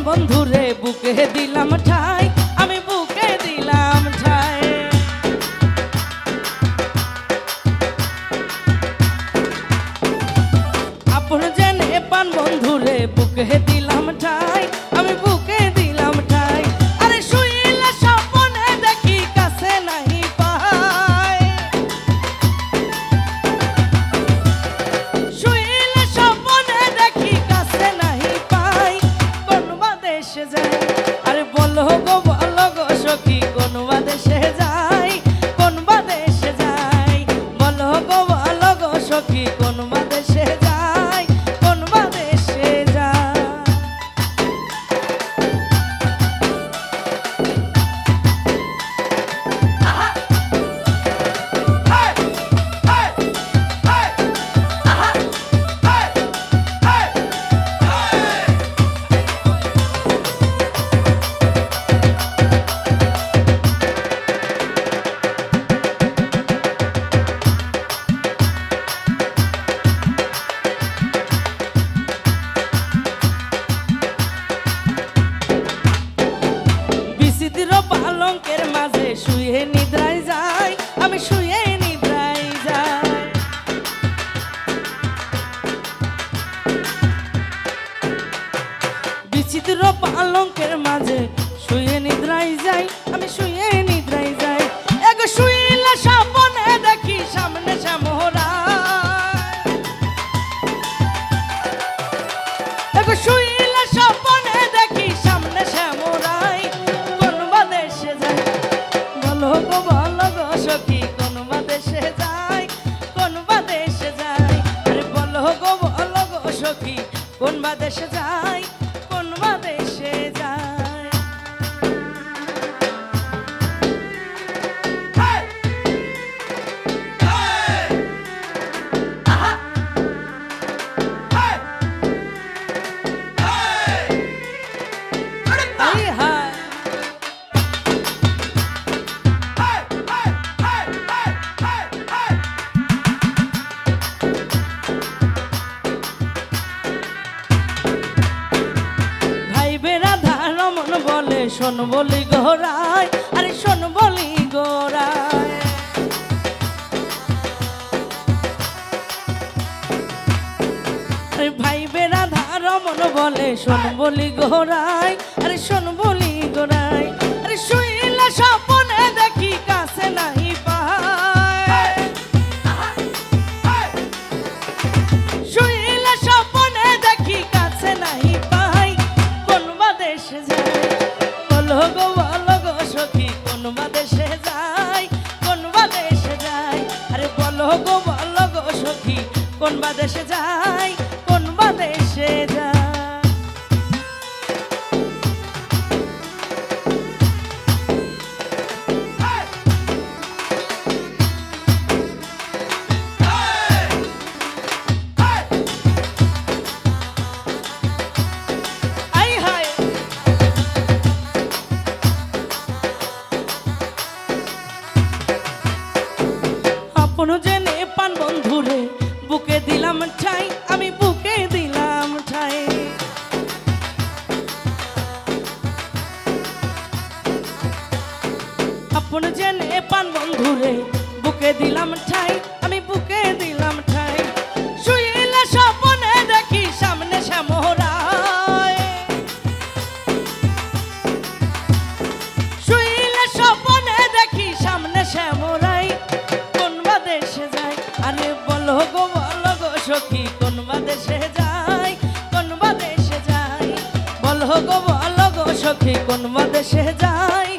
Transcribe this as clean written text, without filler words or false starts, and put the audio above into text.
বন্ধুরে বুকে দিলাম ঠাই, আমি বুকে দিলাম ঠাই। আপন জেনে পান বন্ধুরে বুকে দিলাম ঠাই, আমি বুকে দিলাম ঠাই। আরে শুইলে স্বপ্নে দেখি কাছে নাই পাই, শুইলে স্বপ্নে দেখি কাছে নাই পাই। কোন বাদেশে যাই, আরে বলো গো বলো গো সখী কোন বাদেশে যাই, কোন বাদেশে যাই। বলো গো বলো গো সখী কোন বাদেশে যাই, কোন বাদেশে যাই। পালঙ্কের মাঝে শুয়ে নিদ্রায় যাই, আমি শুয়ে নিদ্রায় যাই। বিচিত্র পালঙ্কের মাঝে শুয়ে নিদ্রায় যাই, আমি শুয়ে নিদ্রায় যাই। এক শুইলে স্বপ্নে দেখি সামনে শ্যামরা, এক শুইলে স্বপ্নে দেখি সামনে শ্যামরাই। কোন বাদেশে যাই, বলো গো বলো গো সখী কোন বাদেশে যাই, কোন বাদেশে যাই। আরে বলো গো বলো গো সখী কোন বাদেশে যাই, কোন বাদেশে যাই। বলে শোন বলি গোরায়, আরে শোন বলি গোরায়। ভাই বেড়াধা রমন বলে শোন বলি গোরায়, আরে শোন বলি গোরায়। আরে শুইলে স্বপ্নে দেখি কাছে নাই পাই, শুইলে স্বপ্নে দেখি কাছে নাই পাই। কোন বাদেশে যাই, বলো গো বলো গো সখী কোন বাদেশে যাই, কোন বাদেশে যাই। আরে বলো গো বলো গো সখী কোন বাদেশে যাই, কোন বাদেশে যাই। আপন জেনে পান বন্ধুরে বুকে দিলাম ঠাই, আমি বুকে দিলাম ঠাই। আপন জেনে পান বন্ধুরে বুকে দিলাম ঠাই, আমি বুকে দিলাম ঠাই। শুইলে স্বপ্নে দেখি সামনে শ্যামরায়, শুইলে স্বপ্নে দেখি সামনে শ্যামরাই। কোন বাদেশে যাই, আরে বলো গো বলো গো সখী কোন বাদেশে যাই, কোন বাদেশে যাই। বলো গো বলো গো সখী কোন বাদেশে যাই,